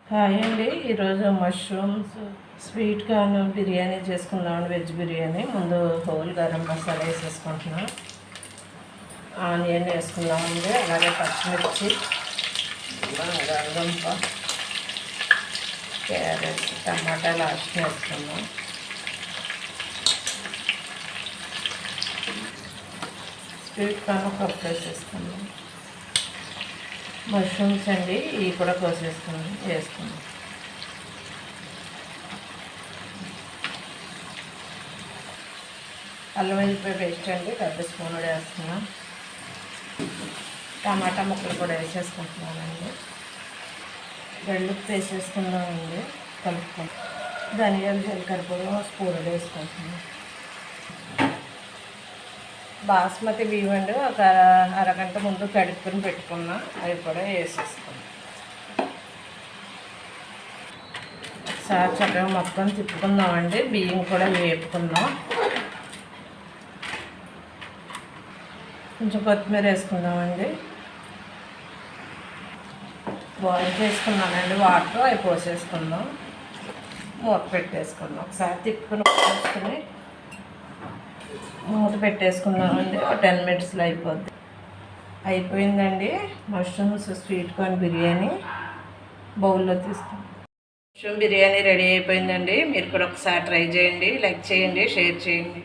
Hi అండి. ఈరోజు mushrooms sweet corn biryani చేసుకుందామండి. వెజ్ బిర్యానీ. ముందు హోల్ గరం మసాలా వేసేసుకుంటున్నాం. ఆనియన్ వేసుకుందామండి. అలాగే పచ్చిమిర్చి, బంగాళదుంప, క్యారెట్, టమాటా లాస్ట్ వేసుకుందాం. స్వీట్ కార్న్ ఒక కప్ వేసేసుకుందాం. మష్రూమ్స్ అండి, ఇవి కూడా వేసుకుందాం. అల్లం వెల్లిపాయ పేస్ట్ అండి, పెద్ద స్పూన్ కూడా వేస్తున్నాం. టమాటా ముక్కలు కూడా వేసేసుకుంటున్నానండి. వెల్లుప్పు వేసేసుకుందామండి, కలుపుకుంటాం. ధనియాలు, జీలకర్ర కూడా స్పూన్ వేసుకుంటున్నాం. బాస్మతి బియ్యం అండి, ఒక అరగంట ముందు కడుక్కుని పెట్టుకున్నాం. అవి కూడా వేసేసుకున్నాం. ఒకసారి చక్కగా మొత్తం తిప్పుకుందామండి. బియ్యం కూడా వేపుకుందాం. కొంచెం కొత్తిమీర వేసుకుందామండి. బాయిల్ చేసుకున్నానండి వాటర్, అవి పోసేసుకుందాం. మూత పెట్టేసుకుందాం. ఒకసారి తిప్పుకుని పోసుకుని మూత పెట్టేసుకున్నామండి. ఒక 10 మినిట్స్లో అయిపోయిందండి. మష్రూమ్స్ స్వీట్ కార్న్ బిర్యానీ బౌల్లో తీసుకుందాం. మష్రూమ్ బిర్యానీ రెడీ అయిపోయిందండి. మీరు కూడా ఒకసారి ట్రై చేయండి. లైక్ చేయండి, షేర్ చేయండి.